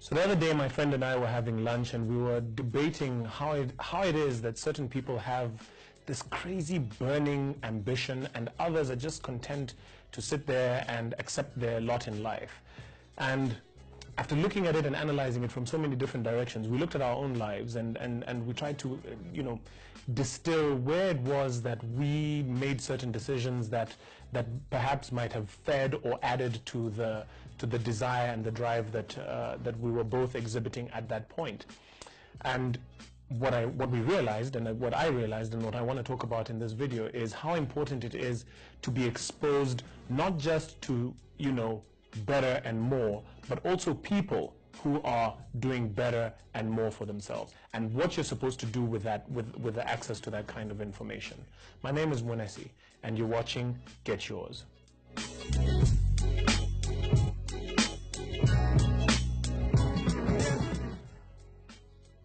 So the other day, my friend and I were having lunch, and we were debating how it is that certain people have this crazy burning ambition, and others are just content to sit there and accept their lot in life. And after looking at it and analyzing it from so many different directions, we looked at our own lives and we tried to, distill where it was that we made certain decisions that perhaps might have fed or added to the desire and the drive that we were both exhibiting at that point. And what we realized, and what I realized, and what I want to talk about in this video, is how important it is to be exposed not just to, better and more, but also people who are doing better and more for themselves, and what you're supposed to do with that, with the access to that kind of information. My name is Mwenesi, and you're watching Get Yours.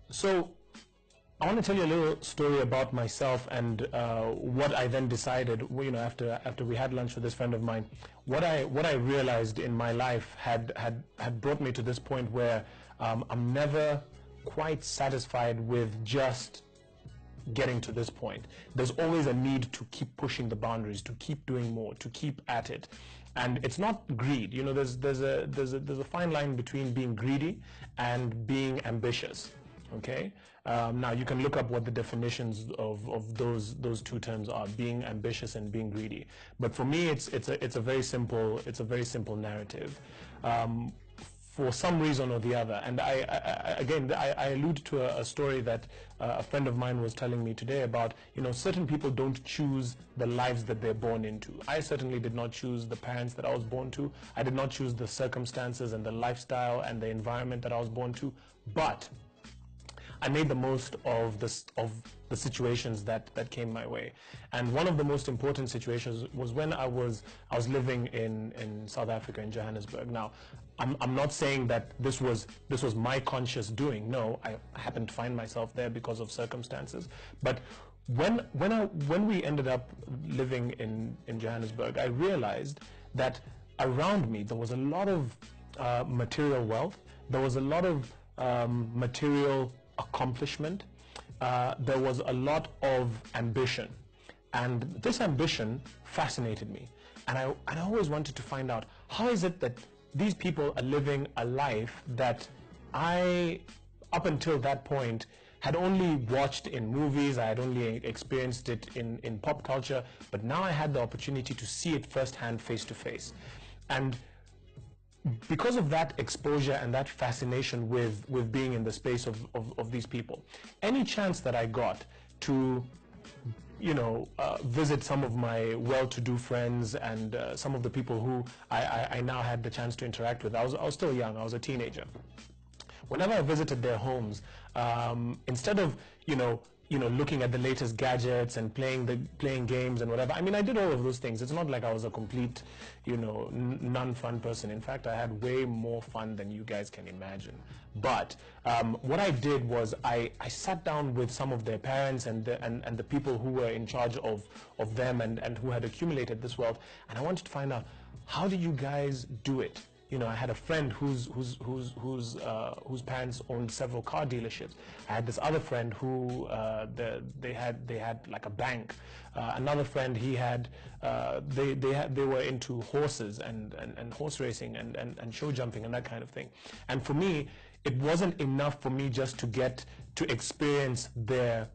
So I want to tell you a little story about myself and what I then decided, after we had lunch with this friend of mine, what I realized in my life had brought me to this point where I'm never quite satisfied with just getting to this point. There's always a need to keep pushing the boundaries, to keep doing more, to keep at it. And it's not greed. There's a fine line between being greedy and being ambitious. Okay. Now you can look up what the definitions of those two terms are: being ambitious and being greedy. But for me, it's a very simple narrative. For some reason or the other, and I allude to a story that a friend of mine was telling me today about. Certain people don't choose the lives that they're born into. I certainly did not choose the parents that I was born to. I did not choose the circumstances and the lifestyle and the environment that I was born to. But I made the most of the situations that came my way. And one of the most important situations was when I was living in South Africa, in Johannesburg. Now, I'm not saying that this was my conscious doing. No, I happened to find myself there because of circumstances. But when we ended up living in Johannesburg, I realized that around me there was a lot of material wealth. There was a lot of material accomplishment. There was a lot of ambition, and this ambition fascinated me, and I always wanted to find out, how is it that these people are living a life that I, up until that point, had only watched in movies, I had only experienced it in pop culture, but now I had the opportunity to see it firsthand, face to face. And because of that exposure and that fascination with being in the space of these people, any chance that I got to visit some of my well-to-do friends and some of the people who I now had the chance to interact with, I was still young, I was a teenager. Whenever I visited their homes, instead of looking at the latest gadgets and playing games and whatever. I mean, I did all of those things. It's not like I was a complete, non-fun person. In fact, I had way more fun than you guys can imagine. But what I did was I sat down with some of their parents and the people who were in charge of them and who had accumulated this wealth, and I wanted to find out, how did you guys do it? I had a friend whose parents owned several car dealerships. I had this other friend who they had like a bank. Another friend, they were into horses and horse racing and show jumping and that kind of thing. And for me, it wasn't enough for me just to get to experience their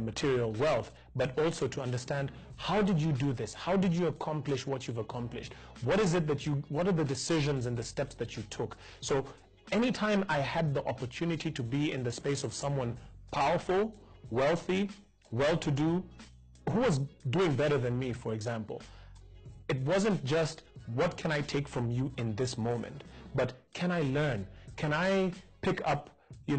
material wealth, but also to understand, how did you do this? How did you accomplish what you've accomplished? What are the decisions and the steps that you took? So anytime I had the opportunity to be in the space of someone powerful, wealthy, well-to-do, who was doing better than me, for example, it wasn't just, what can I take from you in this moment, but can I learn? Can I pick up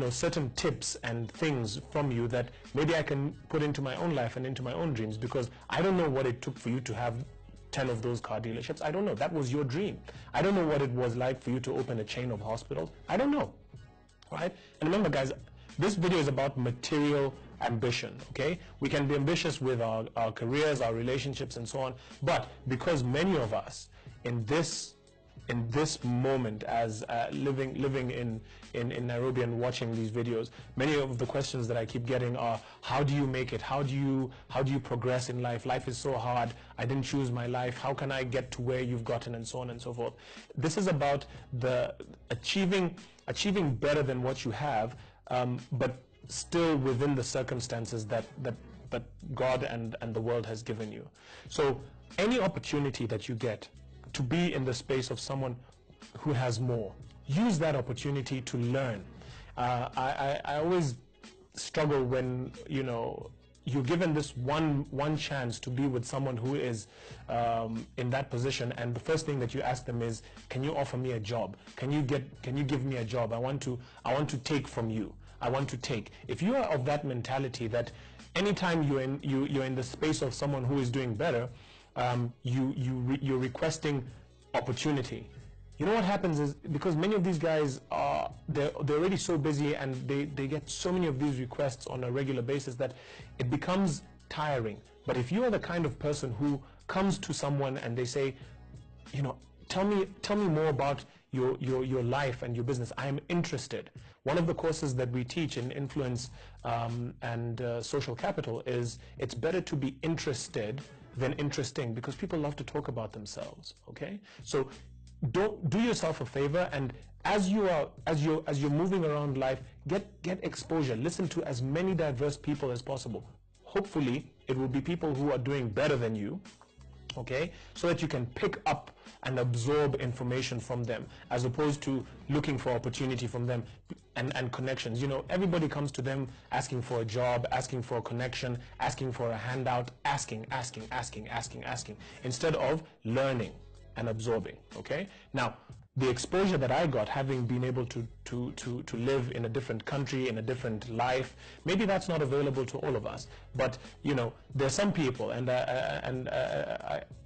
certain tips and things from you that maybe I can put into my own life and into my own dreams? Because I don't know what it took for you to have 10 of those car dealerships. I don't know. That was your dream. I don't know what it was like for you to open a chain of hospitals. I don't know. Right? And remember, guys, this video is about material ambition. Okay? We can be ambitious with our careers, our relationships, and so on. But because many of us in this in this moment, as living in Nairobi and watching these videos, many of the questions that I keep getting are, how do you make it? How do you progress in life? Life is so hard. I didn't choose my life. How can I get to where you've gotten, and so on and so forth. This is about the achieving better than what you have, but still within the circumstances that God and the world has given you. So any opportunity that you get to be in the space of someone who has more, use that opportunity to learn. I always struggle when, you know, you're given this one chance to be with someone who is in that position, and the first thing that you ask them is, can you offer me a job? Can you give me a job? I want to take from you. I want to take. If you are of that mentality that anytime you're in the space of someone who is doing better, you're requesting opportunity. You know what happens is, because many of these guys they're already so busy, and they get so many of these requests on a regular basis that it becomes tiring. But if you are the kind of person who comes to someone and they say, you know, tell me more about your life and your business, I am interested. One of the courses that we teach in influence and social capital is, it's better to be interested than interesting, because people love to talk about themselves. Okay, so don't do yourself a favor, and as you're moving around life, get exposure. Listen to as many diverse people as possible. Hopefully it will be people who are doing better than you, okay, so that you can pick up and absorb information from them, as opposed to looking for opportunity from them and connections. You know, everybody comes to them asking for a job, asking for a connection, asking for a handout, asking, instead of learning and absorbing. Okay, now the exposure that I got, having been able to live in a different country, in a different life, maybe that's not available to all of us. But you know, there's some people, and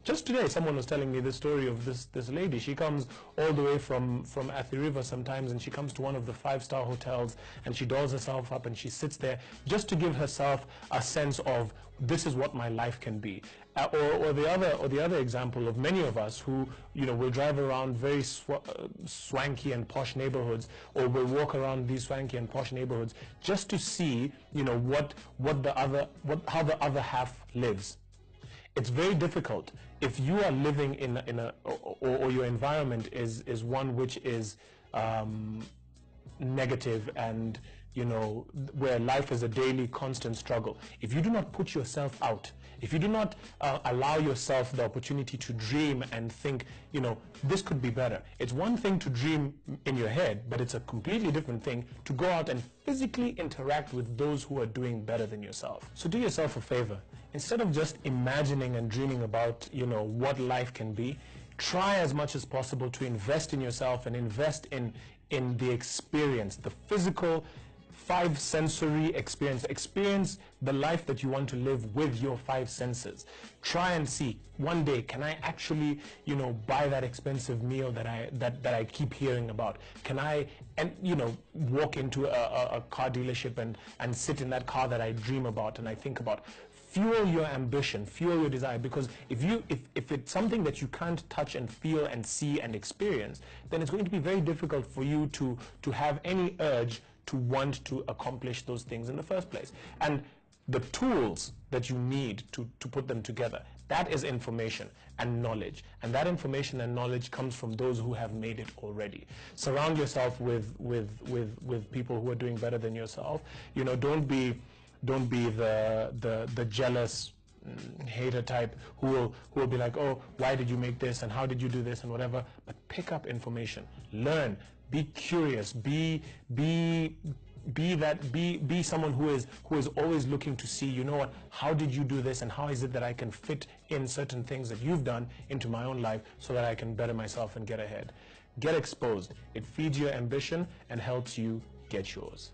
just today someone was telling me the story of this lady. She comes all the way from Athi River sometimes, and she comes to one of the 5-star hotels, and she dolls herself up, and she sits there just to give herself a sense of, this is what my life can be. Or the other example of many of us who, you know, will drive around very swanky and posh neighborhoods, or will walk around these swanky and posh neighborhoods just to see, you know, how the other half lives. It's very difficult if you are living or your environment is one which is negative, and you know, where life is a daily constant struggle. If you do not put yourself out, if you do not allow yourself the opportunity to dream and think, you know, this could be better. It's one thing to dream in your head, but it's a completely different thing to go out and physically interact with those who are doing better than yourself. So do yourself a favor. Instead of just imagining and dreaming about, you know, what life can be, try as much as possible to invest in yourself and invest in the experience, the physical, 5 sensory experience the life that you want to live with your 5 senses. Try and see, one day, can I actually, you know, buy that expensive meal that I keep hearing about? Can I, and you know, walk into a car dealership and sit in that car that I dream about and I think about? Fuel your ambition, fuel your desire, because if it's something that you can't touch and feel and see and experience, then it's going to be very difficult for you to have any urge to want to accomplish those things in the first place. And the tools that you need to put them together, that is information and knowledge. And that information and knowledge comes from those who have made it already. Surround yourself with people who are doing better than yourself. You know, don't be the jealous hater type who will be like, oh, why did you make this, and how did you do this, and whatever. But pick up information, learn, be curious, be someone who is always looking to see, you know what, how did you do this, and how is it that I can fit in certain things that you've done into my own life so that I can better myself and get ahead. Get exposed. It feeds your ambition and helps you get yours.